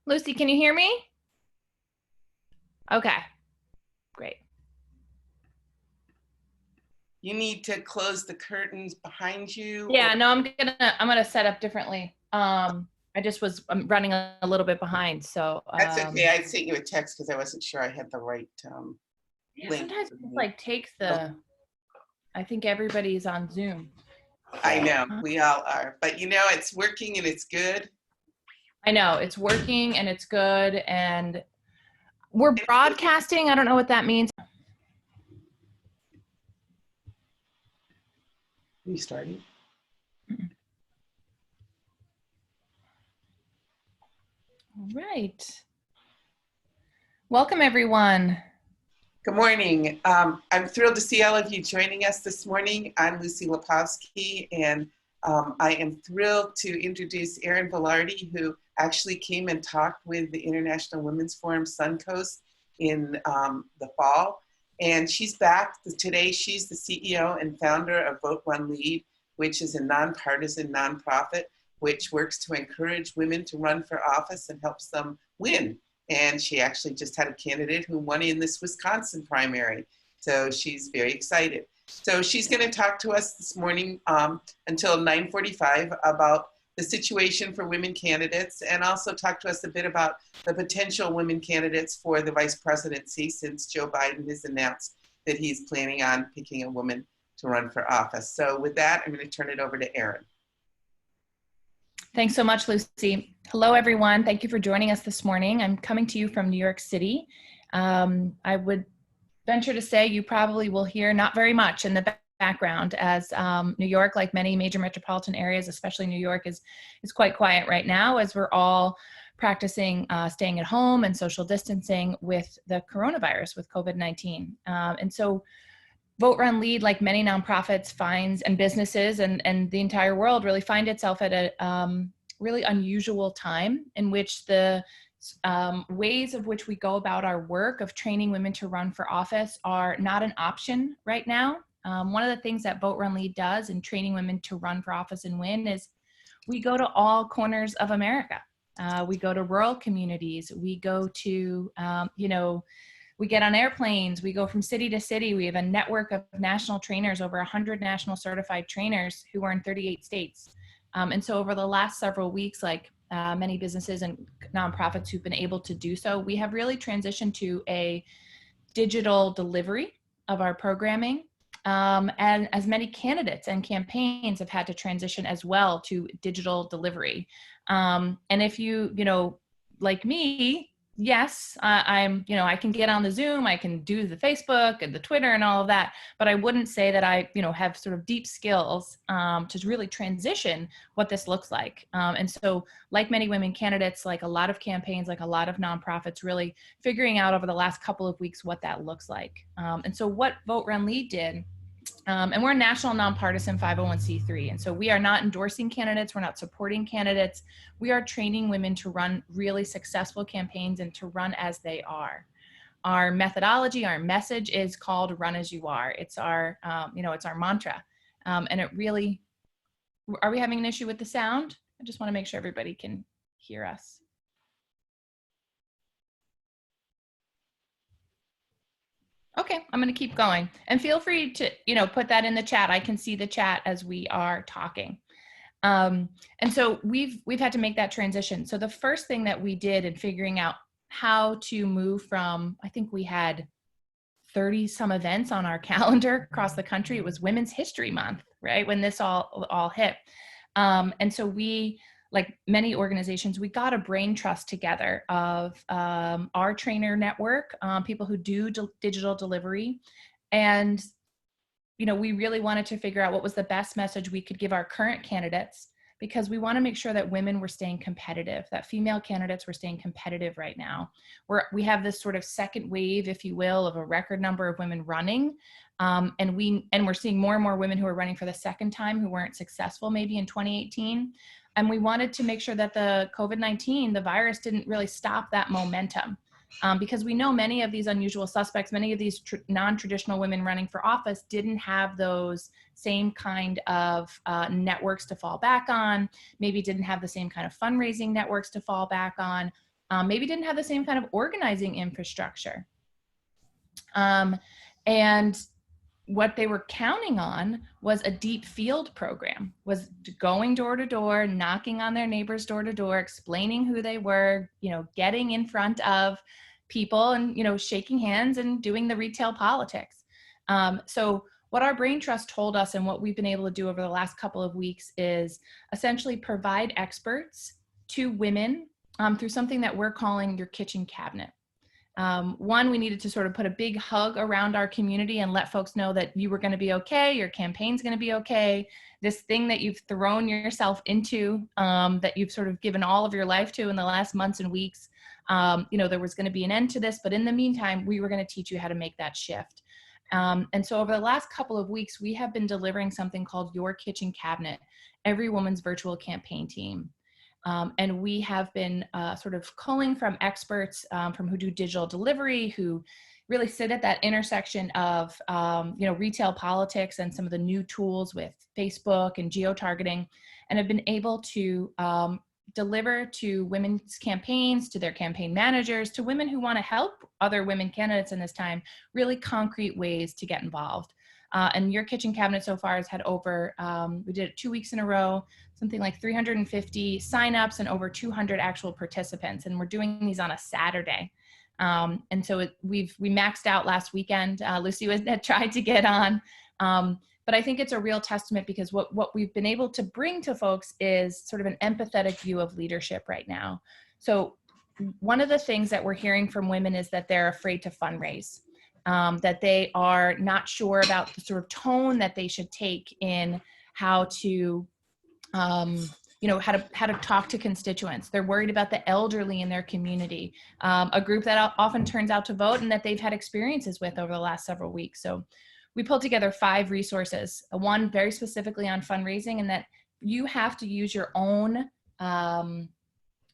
Lucy, can you hear me? Okay, great. You need to close the curtains behind you. Yeah, no, I'm gonna set up differently. I'm running a little bit behind, so That's okay. I sent you a text because I wasn't sure I had the right yeah, link sometimes for it you. like takes I think everybody's on Zoom. I So know we all are, but it's working and it's good. I know it's working and it's good and we're broadcasting. I don't know what that means. Restarting. All right. Welcome everyone. Good morning. I'm thrilled to see all of you joining us this morning. I'm Lucy Lepowski, and I am thrilled to introduce Erin Vilardi, who actually came and talked with the International Women's Forum Suncoast in the fall. And she's back today. She's the CEO and founder of Vote One Lead, which is a nonpartisan nonprofit which works to encourage women to run for office and helps them win. And she actually just had a candidate who won in this Wisconsin primary. So she's very excited. So she's going to talk to us this morning until 9:45 about the situation for women candidates and also talk to us a bit about the potential women candidates for the vice presidency since Joe Biden has announced that he's planning on picking a woman to run for office. So with that, I'm going to turn it over to Erin. Thanks so much, Lucy. Hello, everyone. Thank you for joining us this morning. I'm coming to you from New York City. I would venture to say you probably will hear not very much in the background as New York, like many major metropolitan areas, especially New York, is quite quiet right now as we're all practicing staying at home and social distancing with the coronavirus, with COVID-19. And so Vote Run Lead, like many nonprofits, finds and businesses and the entire world, really find itself at a really unusual time in which the ways of which we go about our work of training women to run for office are not an option right now. One of the things that Vote Run Lead does in training women to run for office and win is we go to all corners of America. We go to rural communities. We go to, we get on airplanes, we go from city to city. We have a network of national trainers, over 100 national certified trainers who are in 38 states. And so over the last several weeks, like many businesses and nonprofits who've been able to do so, we have really transitioned to a digital delivery of our programming. And as many candidates and campaigns have had to transition as well to digital delivery. And if like me, yes, I can get on the Zoom, I can do the Facebook and the Twitter and all of that, but I wouldn't say that I, have sort of deep skills to really transition what this looks like. And so like many women candidates, like a lot of campaigns, like a lot of nonprofits, really figuring out over the last couple of weeks what that looks like. And so what Vote Run Lead did, and we're a national nonpartisan 501c3. And so we are not endorsing candidates. We're not supporting candidates. We are training women to run really successful campaigns and to run as they are. Our methodology, our message is called Run As You Are. It's our, it's our mantra. And it really, are we having an issue with the sound? I just want to make sure everybody can hear us. Okay, I'm going to keep going. And feel free to, put that in the chat. I can see the chat as we are talking. And so we've had to make that transition. So the first thing that we did in figuring out how to move from, I think we had 30 some events on our calendar across the country. It was Women's History Month, right? When this all hit. And so we, like many organizations, we got a brain trust together of our trainer network, people who do digital delivery. And, we really wanted to figure out what was the best message we could give our current candidates, because we want to make sure that women were staying competitive, that female candidates were staying competitive right now. We have this sort of second wave, if you will, of a record number of women running. And we're seeing more and more women who are running for the second time who weren't successful maybe in 2018. And we wanted to make sure that the COVID-19, the virus, didn't really stop that momentum. Because we know many of these unusual suspects, many of these non-traditional women running for office didn't have those same kind of networks to fall back on, maybe didn't have the same kind of fundraising networks to fall back on. maybe didn't have the same kind of organizing infrastructure. And what they were counting on was a deep field program, was going door to door, knocking on their neighbors door to door, explaining who they were, getting in front of people and, shaking hands and doing the retail politics. So what our brain trust told us and what we've been able to do over the last couple of weeks is essentially provide experts to women through something that we're calling your kitchen cabinet. One, we needed to sort of put a big hug around our community and let folks know that you were going to be okay, your campaign's going to be okay. This thing that you've thrown yourself into, that you've sort of given all of your life to in the last months and weeks, there was going to be an end to this, but in the meantime, we were going to teach you how to make that shift. And so over the last couple of weeks, we have been delivering something called Your Kitchen Cabinet, Every Woman's Virtual Campaign Team. And we have been sort of culling from experts from who do digital delivery, who really sit at that intersection of retail politics and some of the new tools with Facebook and geo-targeting, and have been able to deliver to women's campaigns, to their campaign managers, to women who want to help other women candidates in this time, really concrete ways to get involved. And Your Kitchen Cabinet so far has had over, we did it 2 weeks in a row, something like 350 signups and over 200 actual participants. And we're doing these on a Saturday. And so we maxed out last weekend. Lucy had tried to get on. But I think it's a real testament because what we've been able to bring to folks is sort of an empathetic view of leadership right now. So one of the things that we're hearing from women is that they're afraid to fundraise. That they are not sure about the sort of tone that they should take in how to, how to talk to constituents. They're worried about the elderly in their community, a group that often turns out to vote and that they've had experiences with over the last several weeks. So we pulled together 5 resources, one very specifically on fundraising, and that you have to use your own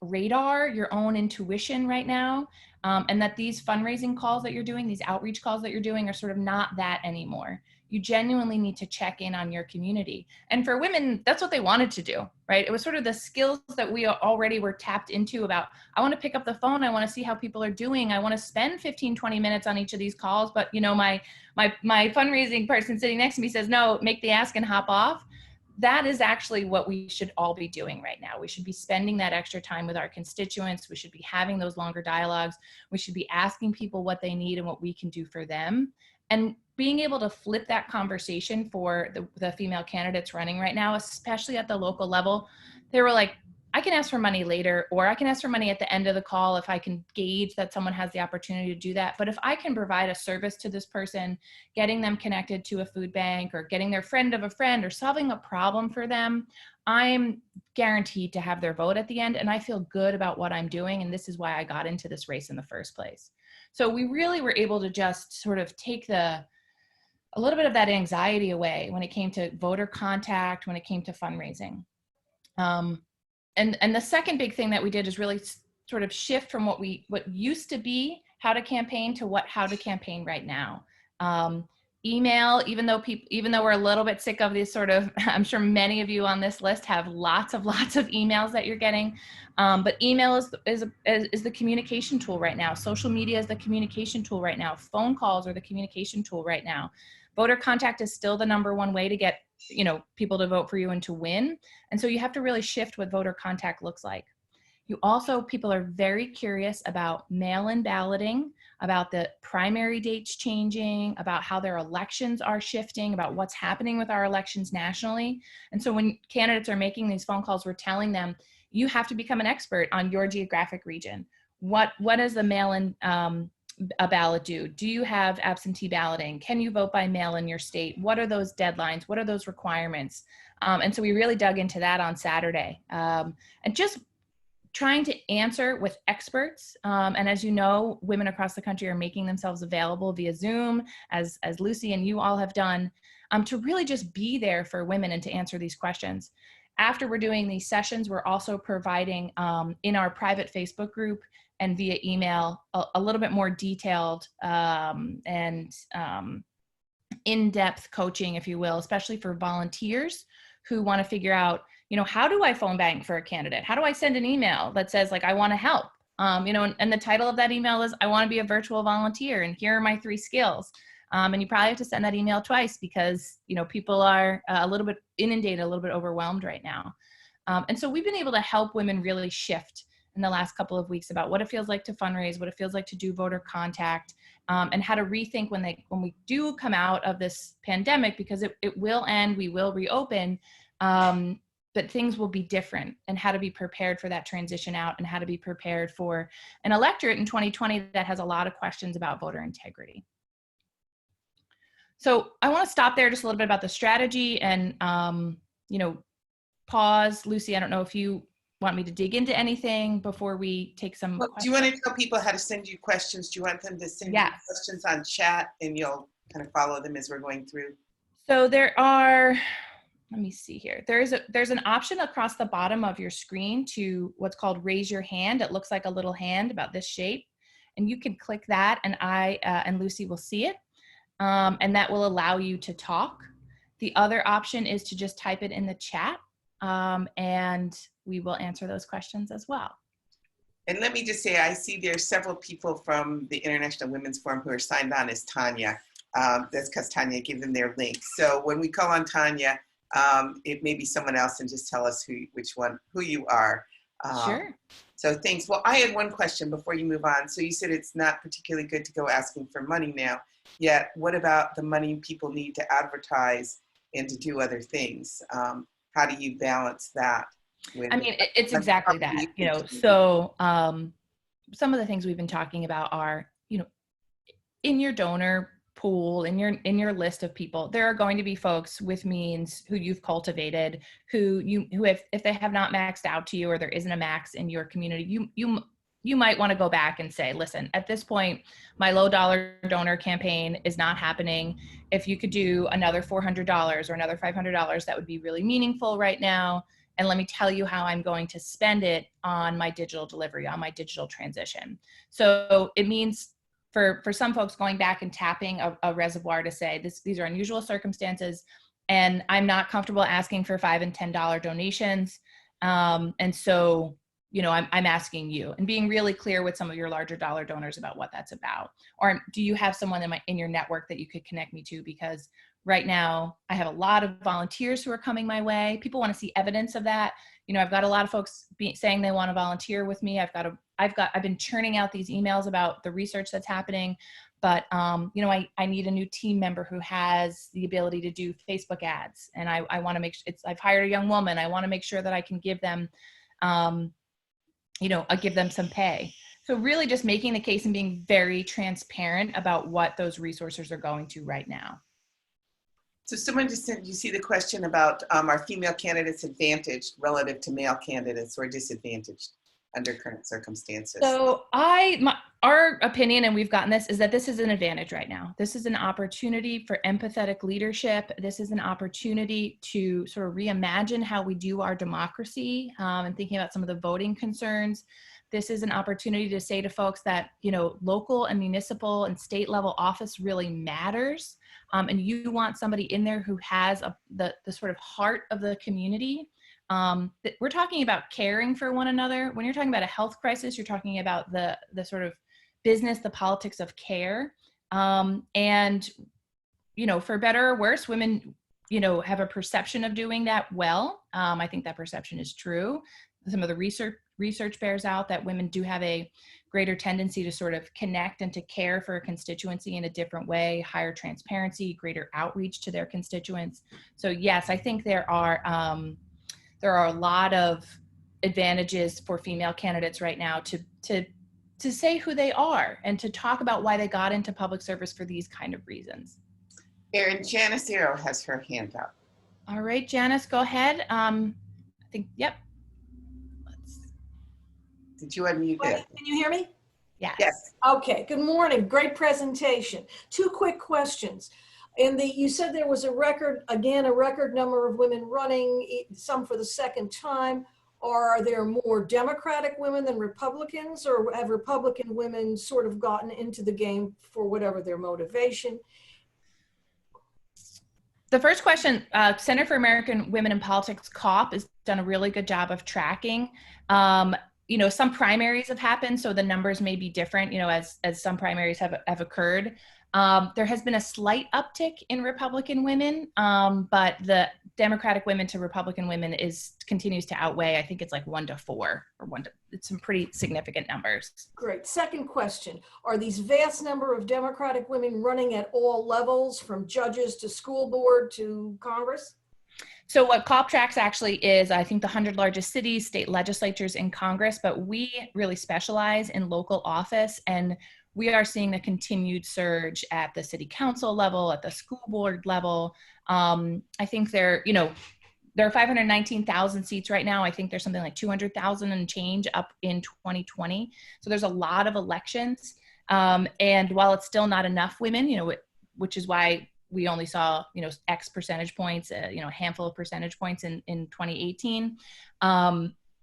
radar, your own intuition right now, and that these fundraising calls that you're doing, these outreach calls that you're doing are sort of not that anymore. You genuinely need to check in on your community. And for women, that's what they wanted to do, right? It was sort of the skills that we already were tapped into about, I want to pick up the phone, I want to see how people are doing, I want to spend 15, 20 minutes on each of these calls, but my fundraising person sitting next to me says, no, make the ask and hop off. That is actually what we should all be doing right now. We should be spending that extra time with our constituents. We should be having those longer dialogues. We should be asking people what they need and what we can do for them. And being able to flip that conversation for the female candidates running right now, especially at the local level, they were like, I can ask for money later, or I can ask for money at the end of the call if I can gauge that someone has the opportunity to do that. But if I can provide a service to this person, getting them connected to a food bank or getting their friend of a friend or solving a problem for them, I'm guaranteed to have their vote at the end. And I feel good about what I'm doing. And this is why I got into this race in the first place. So we really were able to just sort of take a little bit of that anxiety away when it came to voter contact, when it came to fundraising. And the second big thing that we did is really sort of shift from what used to be how to campaign to how to campaign right now. Email, even though we're a little bit sick of these sort of, I'm sure many of you on this list have lots of emails that you're getting, but email is the communication tool right now. Social media is the communication tool right now. Phone calls are the communication tool right now. Voter contact is still the #1 way to get people to vote for you and to win. And so you have to really shift what voter contact looks like. People are very curious about mail-in balloting, about the primary dates changing, about how their elections are shifting, about what's happening with our elections nationally. And so when candidates are making these phone calls, we're telling them, you have to become an expert on your geographic region. What does the mail-in a ballot do? Do you have absentee balloting? Can you vote by mail in your state? What are those deadlines? What are those requirements? And so we really dug into that on Saturday. And just trying to answer with experts. And as you know, women across the country are making themselves available via Zoom, as Lucy and you all have done, to really just be there for women and to answer these questions. After we're doing these sessions, we're also providing in our private Facebook group and via email a little bit more detailed and in-depth coaching, if you will, especially for volunteers who want to figure out, how do I phone bank for a candidate? How do I send an email that says, like, I want to help? And the title of that email is, I want to be a virtual volunteer, and here are my 3 skills. And you probably have to send that email twice because, people are a little bit inundated, a little bit overwhelmed right now. And so we've been able to help women really shift in the last couple of weeks about what it feels like to fundraise, what it feels like to do voter contact, and how to rethink when we do come out of this pandemic, because it will end, we will reopen, but things will be different, and how to be prepared for that transition out, and how to be prepared for an electorate in 2020 that has a lot of questions about voter integrity. So I want to stop there just a little bit about the strategy and, pause. Lucy, I don't know if you want me to dig into anything before we take some questions. Do you want to tell people how to send you questions? Do you want them to send you questions on chat, and you'll kind of follow them as we're going through? So there are, let me see here. There's an option across the bottom of your screen to what's called raise your hand. It looks like a little hand about this shape, and you can click that, and I and Lucy will see it, and that will allow you to talk. The other option is to just type it in the chat, and we will answer those questions as well. And let me just say, I see there's several people from the International Women's Forum who are signed on as Tanya. That's because Tanya gave them their link. So when we call on Tanya, it may be someone else, and just tell us who you are. Sure. So thanks. Well, I had one question before you move on. So you said it's not particularly good to go asking for money now. Yet, what about the money people need to advertise and to do other things? How do you balance that? It's exactly that, so some of the things we've been talking about are, in your donor pool, in your list of people, there are going to be folks with means who you've cultivated, who if they have not maxed out to you, or there isn't a max in your community, you might want to go back and say, listen, at this point, my low dollar donor campaign is not happening. If you could do another $400 or another $500, that would be really meaningful right now. And let me tell you how I'm going to spend it on my digital delivery, on my digital transition. So it means for some folks going back and tapping a reservoir to say, these are unusual circumstances, and I'm not comfortable asking for $5 and $10 donations. And so, I'm asking you, and being really clear with some of your larger dollar donors about what that's about. Or do you have someone in your network that you could connect me to? Because right now I have a lot of volunteers who are coming my way. People want to see evidence of that. I've got a lot of folks saying they want to volunteer with me. I've been churning out these emails about the research that's happening, but I need a new team member who has the ability to do Facebook ads. And I want to make sure I've hired a young woman. I want to make sure that I can give them, give them some pay. So really just making the case and being very transparent about what those resources are going to right now. So someone just said, you see the question about are female candidates advantaged relative to male candidates, or disadvantaged under current circumstances? So our opinion, and we've gotten this, is that this is an advantage right now. This is an opportunity for empathetic leadership. This is an opportunity to sort of reimagine how we do our democracy, and thinking about some of the voting concerns. This is an opportunity to say to folks that, local and municipal and state level office really matters. And you want somebody in there who has the sort of heart of the community. We're talking about caring for one another. When you're talking about a health crisis, you're talking about the sort of business, the politics of care. And, for better or worse, women, have a perception of doing that well. I think that perception is true. Some of the research bears out that women do have a greater tendency to sort of connect and to care for a constituency in a different way, higher transparency, greater outreach to their constituents. So yes, I think there are a lot of advantages for female candidates right now to say who they are and to talk about why they got into public service for these kind of reasons. Erin, Janice Arrow has her hand up. All right, Janice, go ahead. I think, yep. Did you unmute it? Can you hear me? Yes. Yes. Okay, good morning. Great presentation. 2 quick questions. You said there was a record number of women running, some for the second time. Are there more Democratic women than Republicans, or have Republican women sort of gotten into the game for whatever their motivation? The first question, Center for American Women in Politics, COP, has done a really good job of tracking. some primaries have happened, so the numbers may be different, as some primaries have occurred. There has been a slight uptick in Republican women, but the Democratic women to Republican women continues to outweigh. I think it's like 1 to 4 or it's some pretty significant numbers. Great. Second question. Are these vast number of Democratic women running at all levels, from judges to school board to Congress? So what COPTRACS actually is, I think, the 100 largest cities, state legislatures, in Congress, but we really specialize in local office, and we are seeing a continued surge at the city council level, at the school board level. I think there are 519,000 seats right now. I think there's something like 200,000 and change up in 2020. So there's a lot of elections. And while it's still not enough women, which is why we only saw, X percentage points, a handful of percentage points in 2018.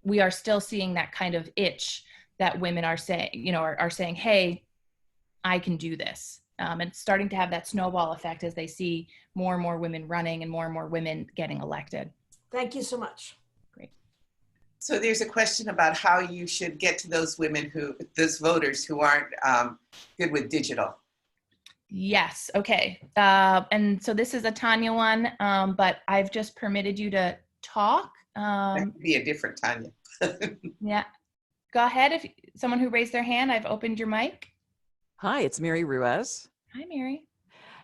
We are still seeing that kind of itch that women are saying, are saying, hey, I can do this. And it's starting to have that snowball effect as they see more and more women running and more women getting elected. Thank you so much. Great. So there's a question about how you should get to those voters who aren't good with digital. Yes. Okay. And so this is a Tanya one, but I've just permitted you to talk. That could be a different Tanya. Yeah. Go ahead. If someone who raised their hand, I've opened your mic. Hi, it's Mary Ruiz. Hi, Mary.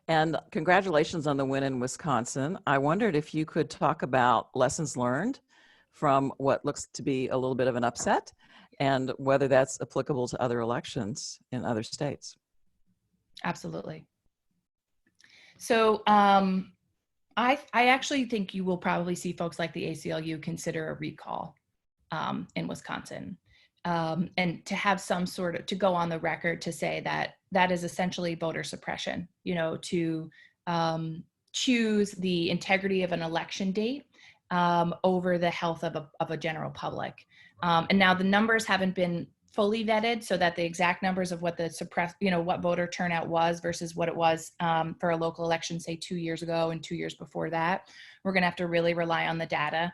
And congratulations on the win in Wisconsin. I wondered if you could talk about lessons learned from what looks to be a little bit of an upset, and whether that's applicable to other elections in other states. Absolutely. So I actually think you will probably see folks like the ACLU consider a recall in Wisconsin. And to have some sort of, to go on the record to say that that is essentially voter suppression, to choose the integrity of an election date over the health of a general public. And now the numbers haven't been fully vetted, so that the exact numbers of what the what voter turnout was versus what it was for a local election, say 2 years ago and 2 years before that, we're going to have to really rely on the data.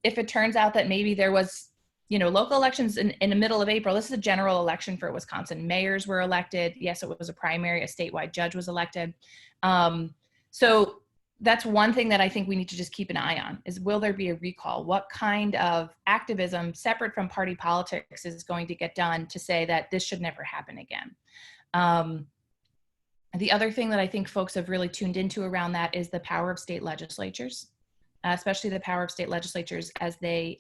If it turns out that maybe there was, local elections in the middle of April, this is a general election for Wisconsin. Mayors were elected. Yes, it was a primary. A statewide judge was elected. So that's one thing that I think we need to just keep an eye on, is will there be a recall? What kind of activism separate from party politics is going to get done to say that this should never happen again? The other thing that I think folks have really tuned into around that is the power of state legislatures, especially the power of state legislatures as they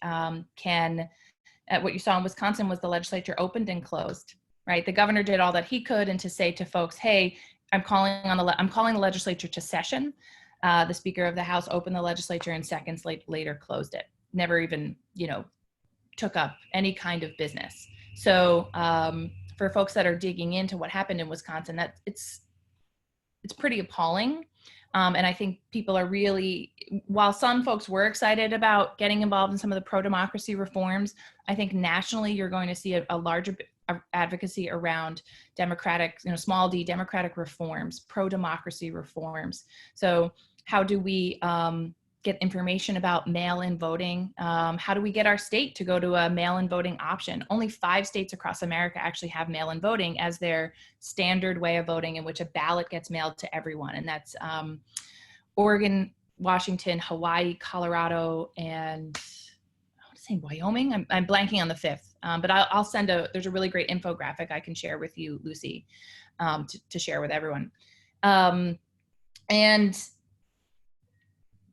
what you saw in Wisconsin was the legislature opened and closed, right? The governor did all that he could, and to say to folks, hey, I'm calling the legislature to session. The Speaker of the House opened the legislature and seconds later closed it. Never even, took up any kind of business. So for folks that are digging into what happened in Wisconsin, that it's pretty appalling. And I think people are really, while some folks were excited about getting involved in some of the pro-democracy reforms, I think nationally you're going to see a larger advocacy around democratic, small d democratic reforms, pro-democracy reforms. So how do we get information about mail-in voting? How do we get our state to go to a mail-in voting option? Only 5 states across America actually have mail-in voting as their standard way of voting, in which a ballot gets mailed to everyone. And that's Oregon, Washington, Hawaii, Colorado, and I want to say Wyoming. I'm blanking on the 5th, but I'll send there's a really great infographic I can share with you, Lucy, to share with everyone. And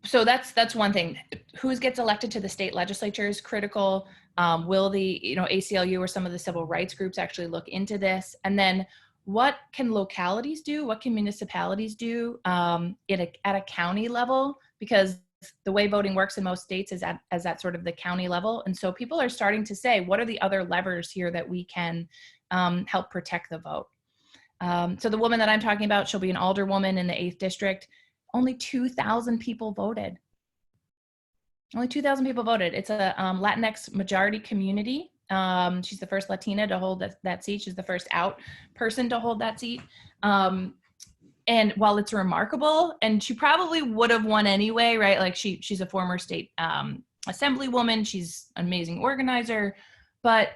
so that's one thing. Who gets elected to the state legislature is critical. Will the ACLU or some of the civil rights groups actually look into this? And then what can localities do? What can municipalities do at a county level? Because the way voting works in most states is at sort of the county level. And so people are starting to say, what are the other levers here that we can help protect the vote? So the woman that I'm talking about, she'll be an alderwoman in the 8th district. Only 2,000 people voted. Only 2,000 people voted. It's a Latinx majority community. She's the first Latina to hold that seat. She's the first out person to hold that seat. And while it's remarkable, and she probably would have won anyway, right? Like she's a former state assemblywoman. She's an amazing organizer. but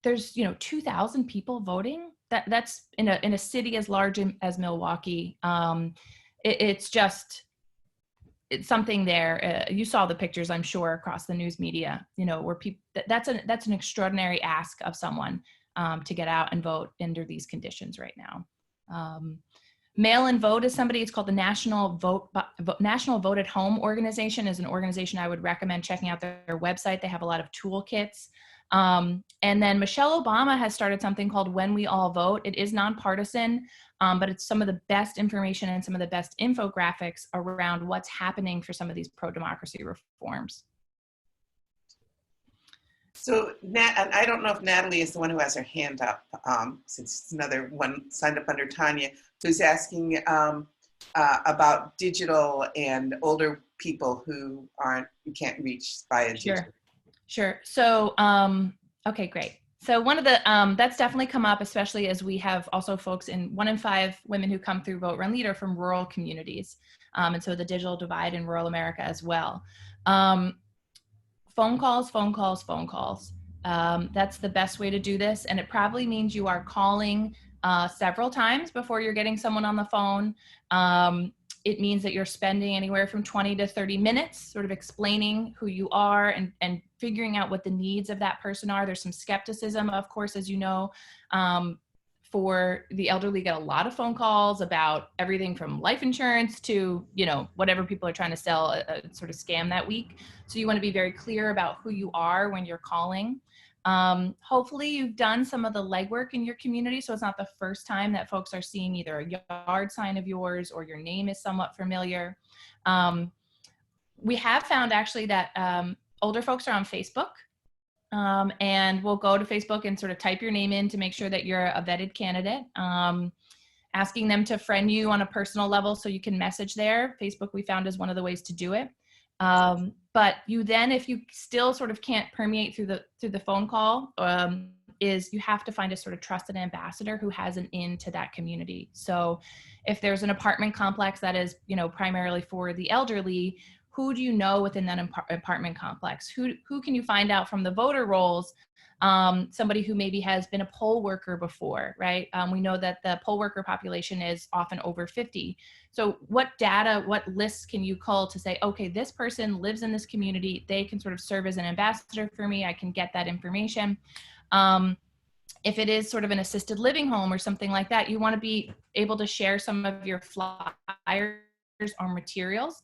there's, 2,000 people voting. That's in a city as large as Milwaukee. It's something there. You saw the pictures, I'm sure, across the news media, where people, that's an extraordinary ask of someone to get out and vote under these conditions right now. Mail-in vote is somebody, it's called the National Vote at Home organization, is an organization I would recommend checking out their website. They have a lot of toolkits. And then Michelle Obama has started something called When We All Vote. It is nonpartisan, but it's some of the best information and some of the best infographics around what's happening for some of these pro-democracy reforms. So, and I don't know if Natalie is the one who has her hand up, since it's another one signed up under Tanya, who's asking about digital and older people who can't reach via digital. Sure. So, okay, great. So one of the, that's definitely come up, especially as we have also folks 1 in 5 women who come through Vote Run Lead are from rural communities. And so the digital divide in rural America as well. Phone calls. That's the best way to do this. And it probably means you are calling several times before you're getting someone on the phone. It means that you're spending anywhere from 20 to 30 minutes sort of explaining who you are and figuring out what the needs of that person are. There's some skepticism, of course, as you know, for the elderly, get a lot of phone calls about everything from life insurance to, whatever people are trying to sell, a sort of scam that week. So you want to be very clear about who you are when you're calling. Hopefully you've done some of the legwork in your community, so it's not the first time that folks are seeing either a yard sign of yours or your name is somewhat familiar. We have found actually that older folks are on Facebook, and we'll go to Facebook and sort of type your name in to make sure that you're a vetted candidate. Asking them to friend you on a personal level so you can message there. Facebook we found is one of the ways to do it. But you then, if you still sort of can't permeate through the phone call, is you have to find a sort of trusted ambassador who has an in to that community. So if there's an apartment complex that is, primarily for the elderly, who do you know within that apartment complex? Who can you find out from the voter rolls? Somebody who maybe has been a poll worker before, right? We know that the poll worker population is often over 50. So what data, what lists can you call to say, okay, this person lives in this community, they can sort of serve as an ambassador for me, I can get that information. If it is sort of an assisted living home or something like that, you want to be able to share some of your flyers or materials.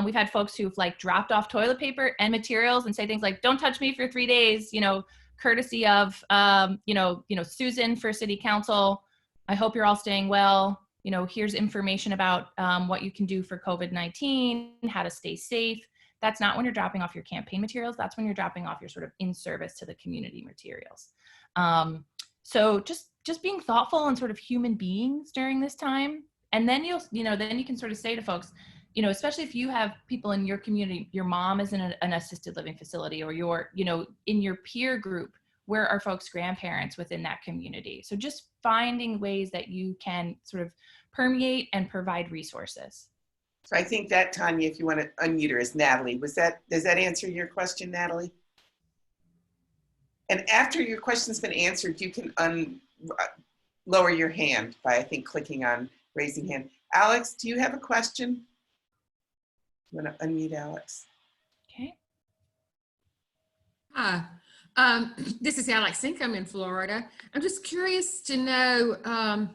We've had folks who've dropped off toilet paper and materials and say things like, don't touch me for 3 days, courtesy of, Susan for city council. I hope you're all staying well. Here's information about what you can do for COVID-19, how to stay safe. That's not when you're dropping off your campaign materials. That's when you're dropping off your sort of in service to the community materials. So just being thoughtful and sort of human beings during this time. And then then you can sort of say to folks, especially if you have people in your community, your mom is in an assisted living facility, or you're, in your peer group, where are folks' grandparents within that community? So just finding ways that you can sort of permeate and provide resources. So I think that, Tanya, if you want to unmute her, is Natalie. Does that answer your question, Natalie? And after your question's been answered, you can lower your hand by, I think, clicking on raising hand. Alex, do you have a question? I'm going to unmute Alex. Okay. Hi, this is Alex Sink. I'm in Florida. I'm just curious to know,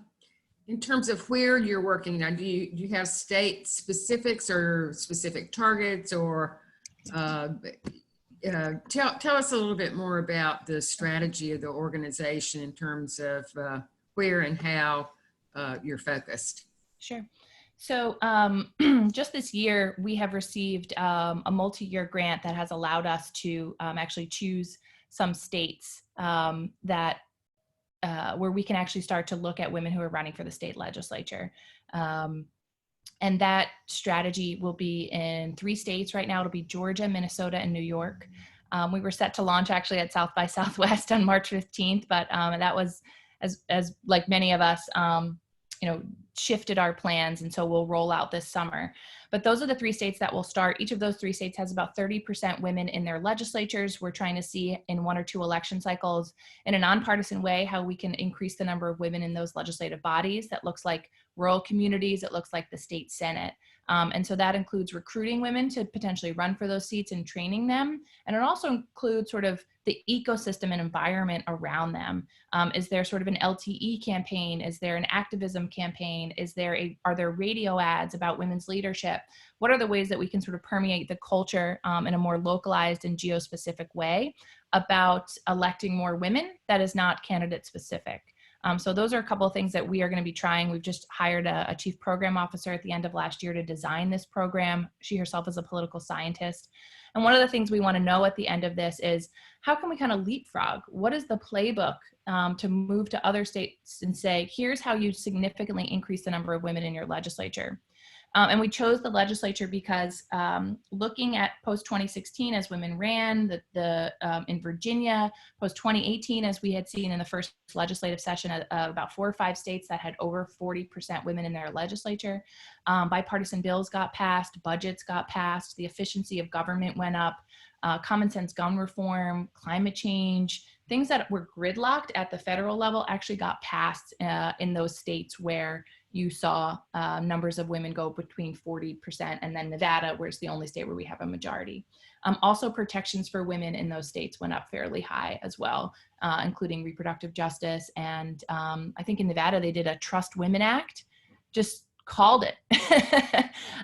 in terms of where you're working now, do you have state specifics or specific targets, or tell us a little bit more about the strategy of the organization in terms of where and how you're focused. Sure. So just this year, we have received a multi-year grant that has allowed us to actually choose some states that where we can actually start to look at women who are running for the state legislature. And that strategy will be in 3 states right now. It'll be Georgia, Minnesota, and New York. We were set to launch actually at South by Southwest on March 15th, but that was, as like many of us, shifted our plans. And so we'll roll out this summer. But those are the 3 states that will start. Each of those 3 states has about 30% women in their legislatures. We're trying to see in 1 or 2 election cycles in a nonpartisan way how we can increase the number of women in those legislative bodies. That looks like rural communities. It looks like the state Senate. And so that includes recruiting women to potentially run for those seats and training them. And it also includes sort of the ecosystem and environment around them. Is there sort of an LTE campaign? Is there an activism campaign? Are there radio ads about women's leadership? What are the ways that we can sort of permeate the culture in a more localized and geospecific way about electing more women that is not candidate specific? So those are a couple of things that we are going to be trying. We've just hired a chief program officer at the end of last year to design this program. She herself is a political scientist. And one of the things we want to know at the end of this is, how can we kind of leapfrog? What is the playbook to move to other states and say, here's how you significantly increase the number of women in your legislature? And we chose the legislature because looking at post-2016 as women ran, in Virginia, post-2018 as we had seen in the first legislative session, about 4 or 5 states that had over 40% women in their legislature. Bipartisan bills got passed, budgets got passed, the efficiency of government went up, common sense gun reform, climate change, things that were gridlocked at the federal level actually got passed in those states where you saw numbers of women go between 40%, and then Nevada, where it's the only state where we have a majority. Also, protections for women in those states went up fairly high as well, including reproductive justice. And I think in Nevada, they did a Trust Women Act, just called it.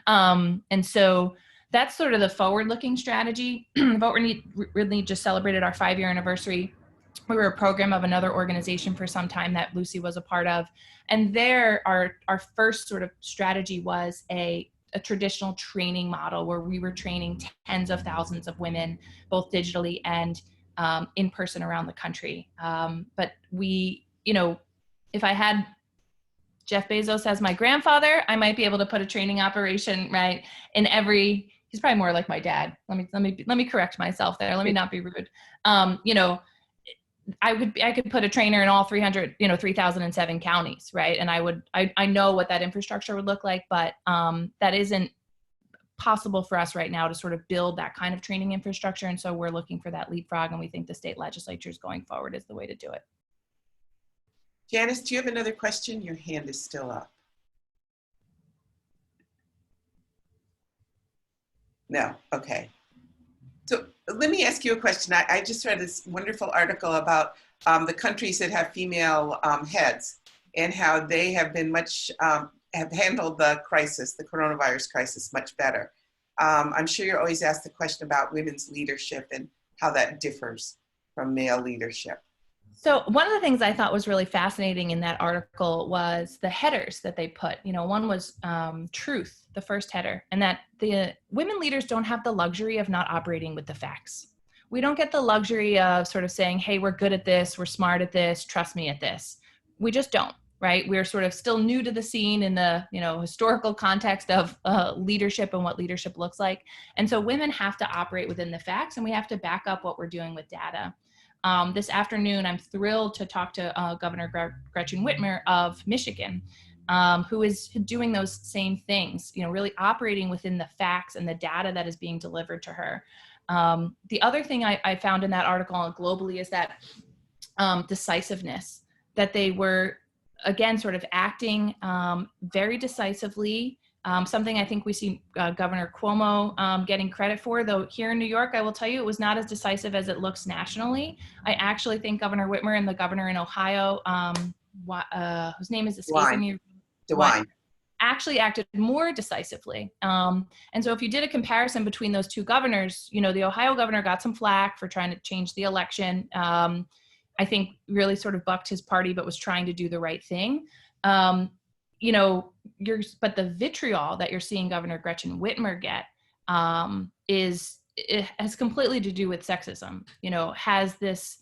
And so that's sort of the forward-looking strategy. Vote Really just celebrated our 5-year anniversary. We were a program of another organization for some time that Lucy was a part of. And there, our first sort of strategy was a traditional training model where we were training tens of thousands of women, both digitally and in person around the country. But we, if I had Jeff Bezos as my grandfather, I might be able to put a training operation, right, in every, he's probably more like my dad. Let me correct myself there. Let me not be rude. I could put a trainer in all 3,007 counties, right? And I know what that infrastructure would look like, but that isn't possible for us right now to sort of build that kind of training infrastructure. And so we're looking for that leapfrog, and we think the state legislatures going forward is the way to do it. Janice, do you have another question? Your hand is still up. No, okay. So let me ask you a question. I just read this wonderful article about the countries that have female heads and how they have been have handled the crisis, the coronavirus crisis, much better. I'm sure you're always asked the question about women's leadership and how that differs from male leadership. So one of the things I thought was really fascinating in that article was the headers that they put. One was truth, the first header, and that the women leaders don't have the luxury of not operating with the facts. We don't get the luxury of sort of saying, hey, we're good at this, we're smart at this, trust me at this. We just don't, right? We're sort of still new to the scene in the historical context of leadership and what leadership looks like. And so women have to operate within the facts, and we have to back up what we're doing with data. This afternoon, I'm thrilled to talk to Governor Gretchen Whitmer of Michigan, who is doing those same things, really operating within the facts and the data that is being delivered to her. The other thing I found in that article globally is that decisiveness, that they were, again, sort of acting very decisively. Something I think we see Governor Cuomo getting credit for, though here in New York, I will tell you, it was not as decisive as it looks nationally. I actually think Governor Whitmer and the governor in Ohio, whose name is escaping me, DeWine, actually acted more decisively. And so if you did a comparison between those two governors, the Ohio governor got some flack for trying to change the election. I think really sort of bucked his party, but was trying to do the right thing. But the vitriol that you're seeing Governor Gretchen Whitmer get it has completely to do with sexism. Has this,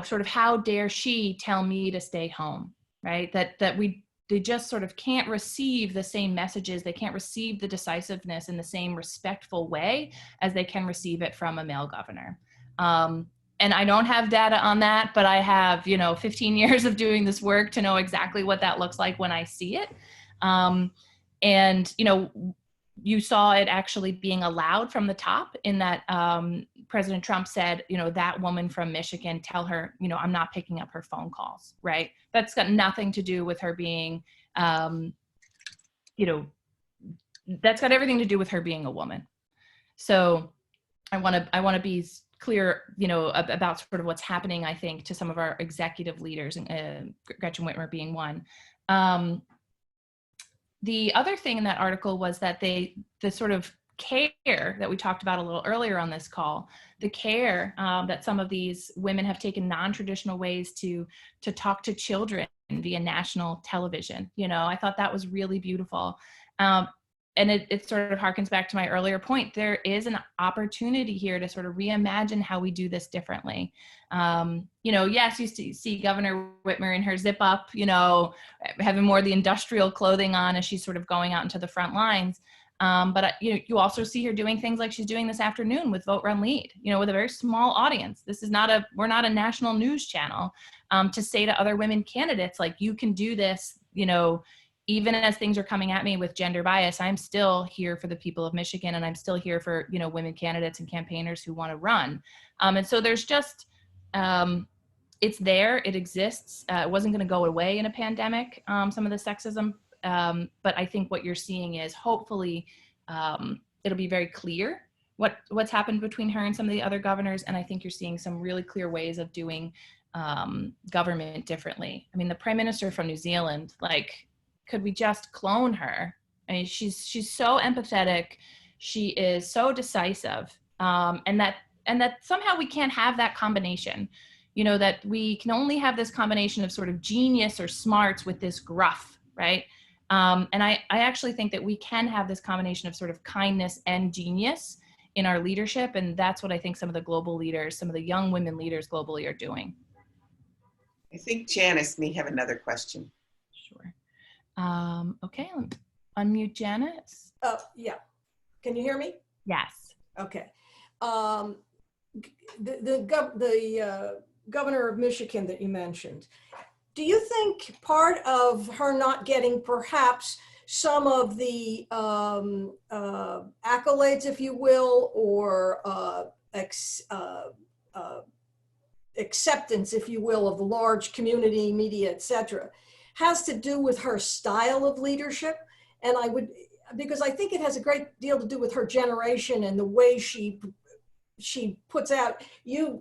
sort of, how dare she tell me to stay home, right? They just sort of can't receive the same messages. They can't receive the decisiveness in the same respectful way as they can receive it from a male governor. and I don't have data on that, but I have, 15 years of doing this work to know exactly what that looks like when I see it. And, you saw it actually being allowed from the top in that President Trump said, that woman from Michigan, tell her, I'm not picking up her phone calls, right? That's got nothing to do with her being, that's got everything to do with her being a woman. So I want to be clear, about sort of what's happening, I think, to some of our executive leaders, and Gretchen Whitmer being one. The other thing in that article was that the sort of care that we talked about a little earlier on this call, the care that some of these women have taken non-traditional ways to talk to children via national television. I thought that was really beautiful. And it sort of harkens back to my earlier point. There is an opportunity here to sort of reimagine how we do this differently. Yes, you see Governor Whitmer in her zip up, having more of the industrial clothing on as she's sort of going out into the front lines. But you also see her doing things like she's doing this afternoon with Vote Run Lead, with a very small audience. This is we're not a national news channel, to say to other women candidates, like, you can do this, even as things are coming at me with gender bias, I'm still here for the people of Michigan, and I'm still here for, women candidates and campaigners who want to run. And so there's just, it's there, it exists. It wasn't going to go away in a pandemic, some of the sexism. But I think what you're seeing is hopefully it'll be very clear what's happened between her and some of the other governors. And I think you're seeing some really clear ways of doing government differently. I mean, the Prime Minister from New Zealand, could we just clone her? I mean, she's so empathetic. She is so decisive. And that somehow we can't have that combination, that we can only have this combination of sort of genius or smarts with this gruff, right? And I actually think that we can have this combination of sort of kindness and genius in our leadership. And that's what I think some of the global leaders, some of the young women leaders globally are doing. I think Janice may have another question. Sure. Okay, unmute Janice. Oh, yeah. Can you hear me? Yes. Okay. The governor of Michigan that you mentioned, do you think part of her not getting perhaps some of the accolades, if you will, or acceptance, if you will, of the large community, media, et cetera, has to do with her style of leadership? And because I think it has a great deal to do with her generation and the way she puts out, you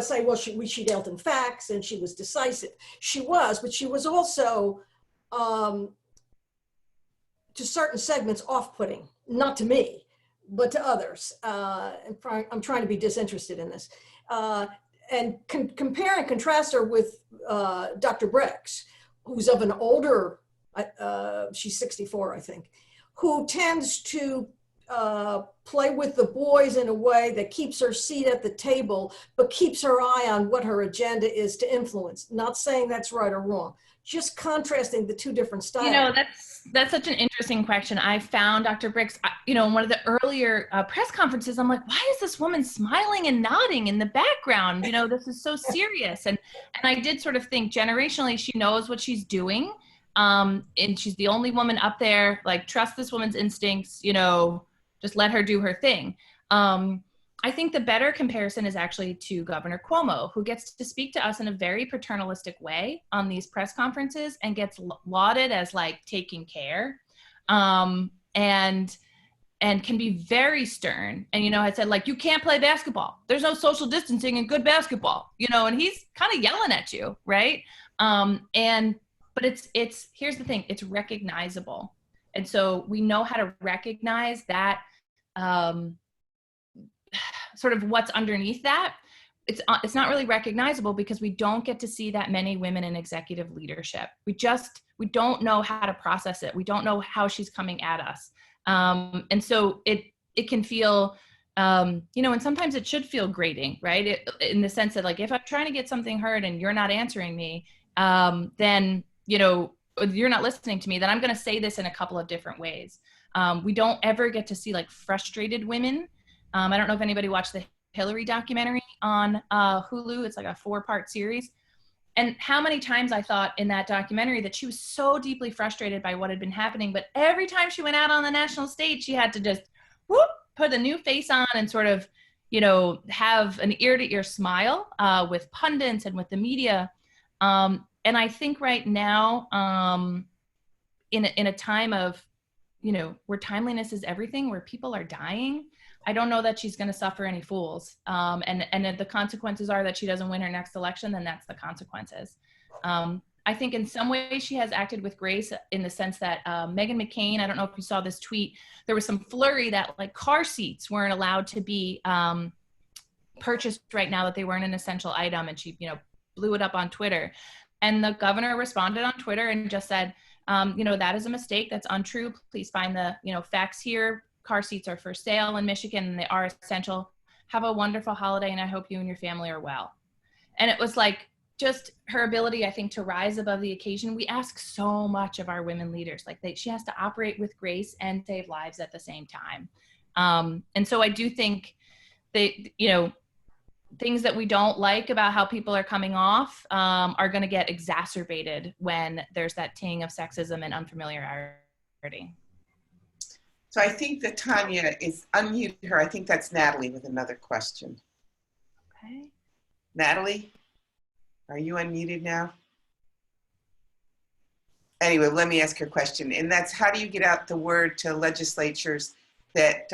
say, well, she dealt in facts and she was decisive. She was, but she was also, to certain segments, off-putting, not to me, but to others. I'm trying to be disinterested in this. And compare and contrast her with Dr. Briggs, who's of an older, she's 64, I think, who tends to play with the boys in a way that keeps her seat at the table, but keeps her eye on what her agenda is to influence. Not saying that's right or wrong, just contrasting the two different styles. That's such an interesting question. I found Dr. Briggs, in one of the earlier press conferences, I'm like, why is this woman smiling and nodding in the background? This is so serious. And I did sort of think generationally, she knows what she's doing. And she's the only woman up there, trust this woman's instincts, just let her do her thing. I think the better comparison is actually to Governor Cuomo, who gets to speak to us in a very paternalistic way on these press conferences and gets lauded as taking care, and can be very stern. And, I said, you can't play basketball. There's no social distancing in good basketball, and he's kind of yelling at you. Right. But it's, here's the thing, it's recognizable. And so we know how to recognize that, sort of what's underneath that. It's not really recognizable because we don't get to see that many women in executive leadership. We don't know how to process it. We don't know how she's coming at us. And so it can feel, and sometimes it should feel grating, right? In the sense that if I'm trying to get something heard and you're not answering me, then, you're not listening to me, then I'm going to say this in a couple of different ways. We don't ever get to see frustrated women. I don't know if anybody watched the Hillary documentary. on Hulu. It's like a 4-part series. And how many times I thought in that documentary that she was so deeply frustrated by what had been happening, but every time she went out on the national stage, she had to just whoop, put a new face on and sort of, you know, have an ear-to-ear smile with pundits and with the media. And I think right now, in a time of, you know, where timeliness is everything, where people are dying, I don't know that she's going to suffer any fools. And if the consequences are that she doesn't win her next election, then that's the consequences. I think in some ways she has acted with grace in the sense that Meghan McCain, I don't know if you saw this tweet, there was some flurry that like car seats weren't allowed to be purchased right now, that they weren't an essential item. And she, you know, blew it up on Twitter. And the governor responded on Twitter and just said, you know, that is a mistake. That's untrue. Please find the, you know, facts here. Car seats are for sale in Michigan and they are essential. Have a wonderful holiday and I hope you and your family are well. And it was like just her ability, I think, to rise above the occasion. We ask so much of our women leaders, like she has to operate with grace and save lives at the same time. And so I do think they, you know, things that we don't like about how people are coming off are going to get exacerbated when there's that ting of sexism and unfamiliarity. So I think that Tanya is unmuted her. I think that's Natalie with another question. Okay. Natalie, are you unmuted now? Anyway, let me ask her question. And that's, how do you get out the word to legislatures that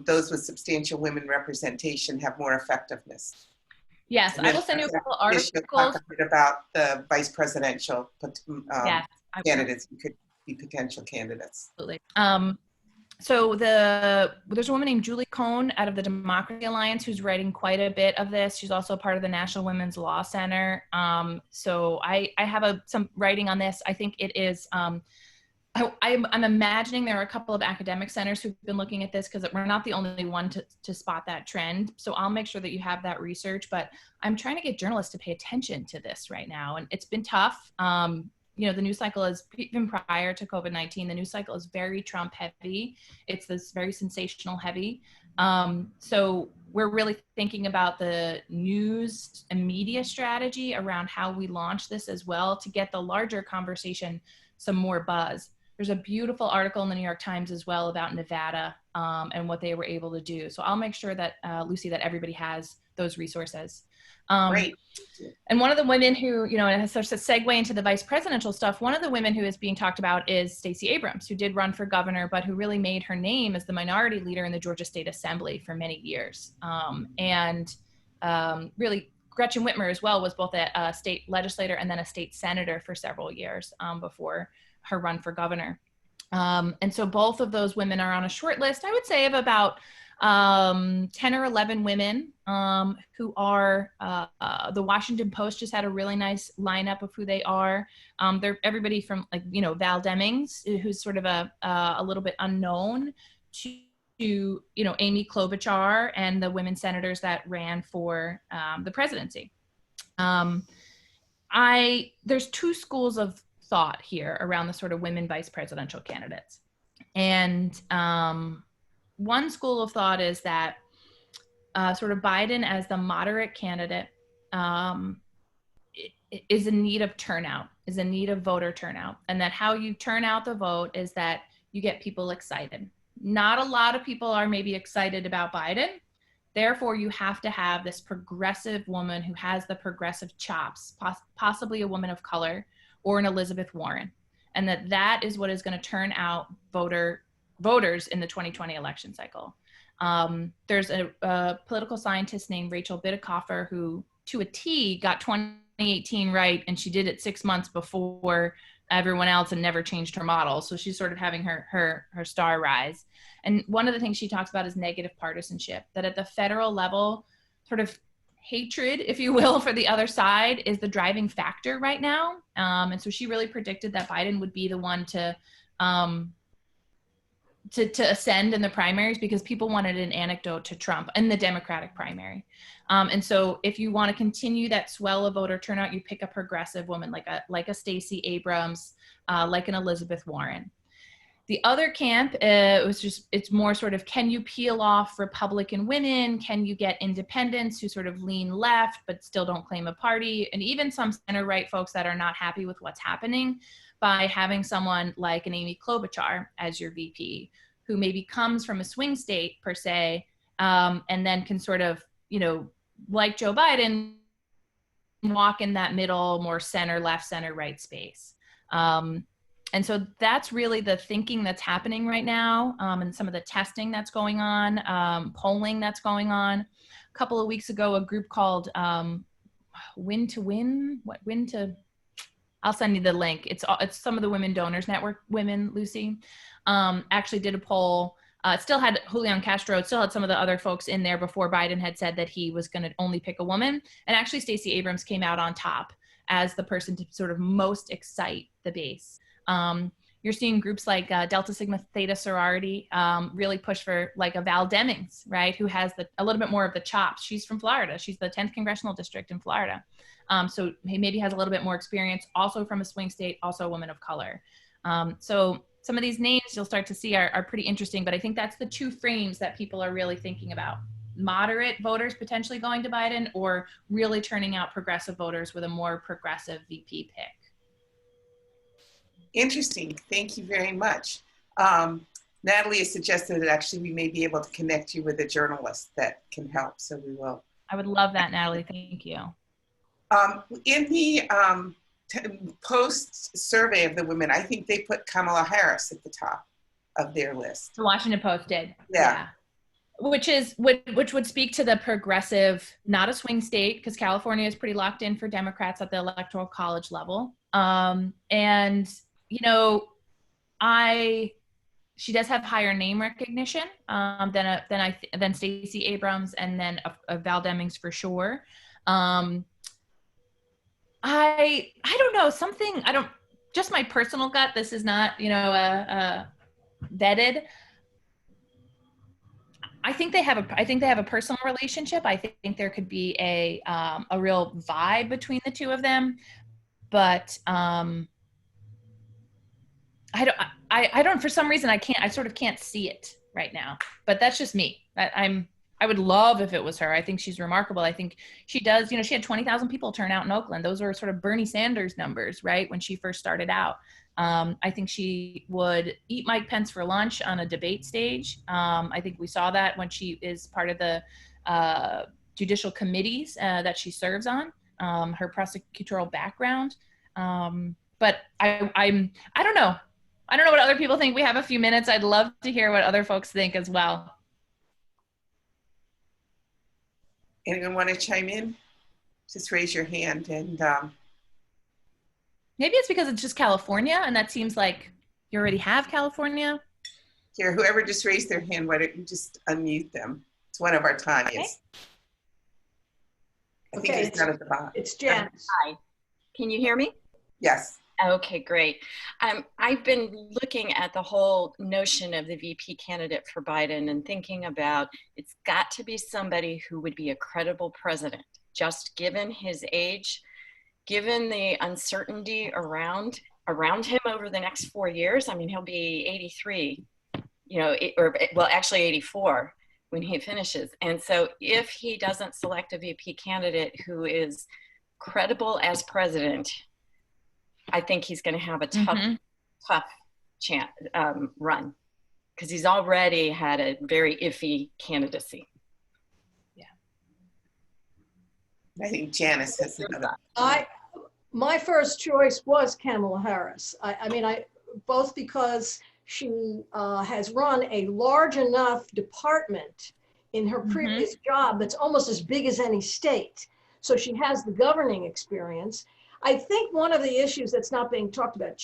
those with substantial women representation have more effectiveness? Yes, I will send you a couple articles. Talk a bit about the vice presidential Yes, candidates who could be potential candidates. Absolutely. So there's a woman named Julie Cohn out of the Democracy Alliance who's writing quite a bit of this. She's also part of the National Women's Law Center. So I have some writing on this. I think it is, I'm imagining there are a couple of academic centers who've been looking at this because we're not the only one to spot that trend. So I'll make sure that you have that research, but I'm trying to get journalists to pay attention to this right now. And it's been tough. You know, the news cycle is, even prior to COVID-19, the news cycle is very Trump heavy. It's this very sensational heavy. So we're really thinking about the news and media strategy around how we launch this as well to get the larger conversation some more buzz. There's a beautiful article in the New York Times as well about Nevada and what they were able to do. So I'll make sure that, Lucy, that everybody has those resources. Great. And one of the women who, you know, and it's such a segue into the vice presidential stuff, one of the women who is being talked about is Stacey Abrams, who did run for governor, but who really made her name as the minority leader in the Georgia State Assembly for many years. Really, Gretchen Whitmer as well was both a state legislator and then a state senator for several years before her run for governor. And so both of those women are on a short list, I would say, of about 10 or 11 women who are, the Washington Post just had a really nice lineup of who they are. They're everybody from, like, you know, Val Demings, who's sort of a little bit unknown, to, you know, Amy Klobuchar and the women senators that ran for the presidency. There's two schools of thought here around the sort of women vice presidential candidates. And one school of thought is that sort of Biden as the moderate candidate is in need of turnout, is in need of voter turnout. And that how you turn out the vote is that you get people excited. Not a lot of people are maybe excited about Biden. Therefore, you have to have this progressive woman who has the progressive chops, possibly a woman of color or an Elizabeth Warren. And that is what is going to turn out voters in the 2020 election cycle. There's a political scientist named Rachel Bitecofer who, to a T, got 2018 right, and she did it 6 months before everyone else and never changed her model. So she's sort of having her star rise. And one of the things she talks about is negative partisanship, that at the federal level, sort of hatred, if you will, for the other side is the driving factor right now. And so she really predicted that Biden would be the one to ascend in the primaries because people wanted an anecdote to Trump in the Democratic primary. And so if you want to continue that swell of voter turnout, you pick a progressive woman like a Stacey Abrams, like an Elizabeth Warren. The other camp it's more sort of, can you peel off Republican women? Can you get independents who sort of lean left but still don't claim a party? And even some center right folks that are not happy with what's happening, by having someone like an Amy Klobuchar as your VP, who maybe comes from a swing state per se, and then can sort of, like Joe Biden, walk in that middle, more center left, center right space. And so that's really the thinking that's happening right now, and some of the testing that's going on, polling that's going on. A couple of weeks ago, a group called Win to Win, I'll send you the link. It's some of the Women Donors Network women, Lucy, actually did a poll. It still had Julian Castro, it still had some of the other folks in there before Biden had said that he was going to only pick a woman. And actually Stacey Abrams came out on top as the person to sort of most excite the base. You're seeing groups like Delta Sigma Theta Sorority really push for like a Val Demings, right, who has a little bit more of the chops. She's from Florida. She's the 10th Congressional District in Florida. So he maybe has a little bit more experience, also from a swing state, also a woman of color. So some of these names you'll start to see are pretty interesting, but I think that's the two frames that people are really thinking about. Moderate voters potentially going to Biden, or really turning out progressive voters with a more progressive VP pick. Interesting. Thank you very much. Natalie has suggested that actually we may be able to connect you with a journalist that can help, so we will. I would love that, Natalie. Thank you. In the post survey of the women, I think they put Kamala Harris at the top of their list. The Washington Post did. Yeah. Which would speak to the progressive, not a swing state, because California is pretty locked in for Democrats at the Electoral College level. And she does have higher name recognition than Stacey Abrams, and then a Val Demings for sure. I don't know, just my personal gut. This is not vetted. I think they have a personal relationship. I think there could be a real vibe between the two of them, but I don't, for some reason, I sort of can't see it right now, but that's just me. I would love if it was her. I think she's remarkable. I think she does, she had 20,000 people turn out in Oakland. Those were sort of Bernie Sanders numbers, right? When she first started out. I think she would eat Mike Pence for lunch on a debate stage. I think we saw that when she is part of the judicial committees that she serves on, her prosecutorial background. But I don't know. I don't know what other people think. We have a few minutes. I'd love to hear what other folks think as well. Anyone want to chime in? Just raise your hand. And maybe it's because it's just California, and that seems like you already have California. Here, whoever just raised their hand, why don't you just unmute them? It's one of our Tanyas. Okay. I think it's not at the bottom. It's Janice. Hi. Can you hear me? Yes. Okay, great. I've been looking at the whole notion of the VP candidate for Biden and thinking about it's got to be somebody who would be a credible president, just given his age, given the uncertainty around him over the next 4 years. I mean, he'll be 83, actually 84 when he finishes. And so if he doesn't select a VP candidate who is credible as president, I think he's going to have a tough run, because he's already had a very iffy candidacy. Yeah. I think Janice has another. My first choice was Kamala Harris. Both because she has run a large enough department in her previous job that's almost as big as any state. So she has the governing experience. I think one of the issues that's not being talked about,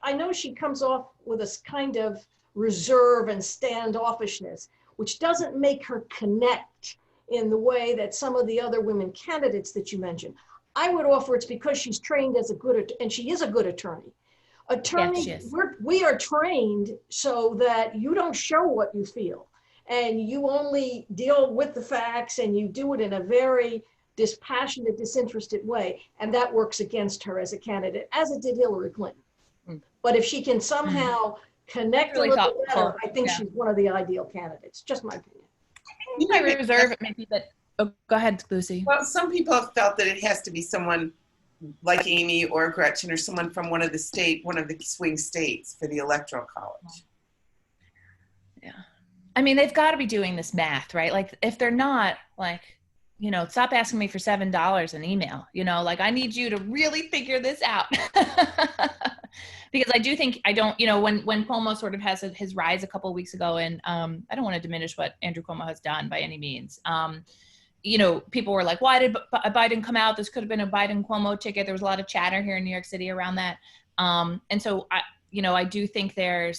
I know she comes off with this kind of reserve and standoffishness, which doesn't make her connect in the way that some of the other women candidates that you mentioned. I would offer it's because she's trained as and she is a good attorney. Yes, we are trained so that you don't show what you feel, and you only deal with the facts, and you do it in a very dispassionate, disinterested way, and that works against her as a candidate, as it did Hillary Clinton. But if she can somehow connect Really a little thoughtful. better, I think Yeah. she's one of the ideal candidates. Just my opinion. I reserve it maybe that. Oh, go ahead, Lucy. Well, some people have felt that it has to be someone like Amy or Gretchen or someone from one of the swing states for the electoral college. Yeah. I mean, they've got to be doing this math, right? Like, if they're not, like, you know, stop asking me for $7 an email. You know, like, I need you to really figure this out. Because I do think, you know, when Cuomo sort of has his rise a couple of weeks ago, and I don't want to diminish what Andrew Cuomo has done by any means. You know, people were like, why did Biden come out? This could have been a Biden Cuomo ticket. There was a lot of chatter here in New York City around that. And so I do think I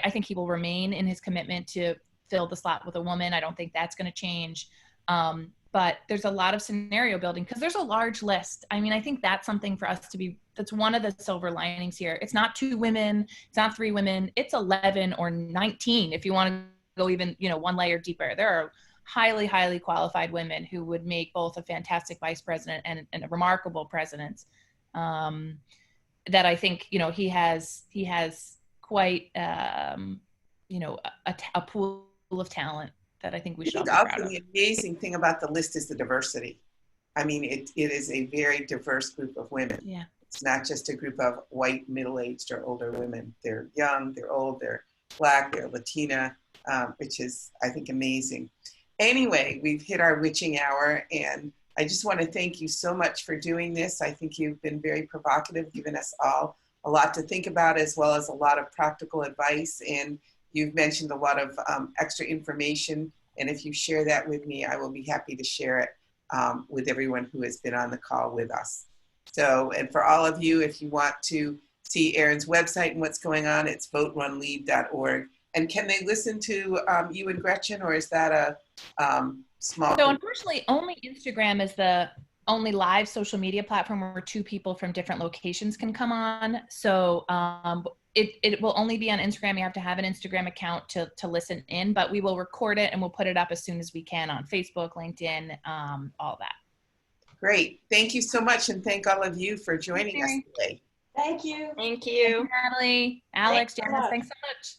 think he will remain in his commitment to fill the slot with a woman. I don't think that's going to change. But there's a lot of scenario building because there's a large list. I mean, I think that's something for us that's one of the silver linings here. It's not 2 women, it's not 3 women, it's 11 or 19 if you want to go even, you know, one layer deeper. There are highly, highly qualified women who would make both a fantastic vice president and a remarkable president. That I think, you know, he has quite, you know, a pool of talent that I think we should all be proud of. The amazing thing about the list is the diversity. I mean, it is a very diverse group of women. Yeah. It's not just a group of white, middle-aged or older women. They're young, they're old, they're Black, they're Latina, which is, I think, amazing. Anyway, we've hit our witching hour, and I just want to thank you so much for doing this. I think you've been very provocative, given us all a lot to think about, as well as a lot of practical advice. And you've mentioned a lot of extra information. And if you share that with me, I will be happy to share it with everyone who has been on the call with us. So, and for all of you, if you want to see Erin's website and what's going on, it's voterunlead.org. And can they listen to you and Gretchen, or is that a small? So unfortunately, only Instagram is the only live social media platform where 2 people from different locations can come on. So it will only be on Instagram. You have to have an Instagram account to listen in, but we will record it and we'll put it up as soon as we can on Facebook, LinkedIn, all that. Great. Thank you so much. And thank all of you for joining us today. Thank you. Thank you. Natalie, Alex, Janice, thanks so much.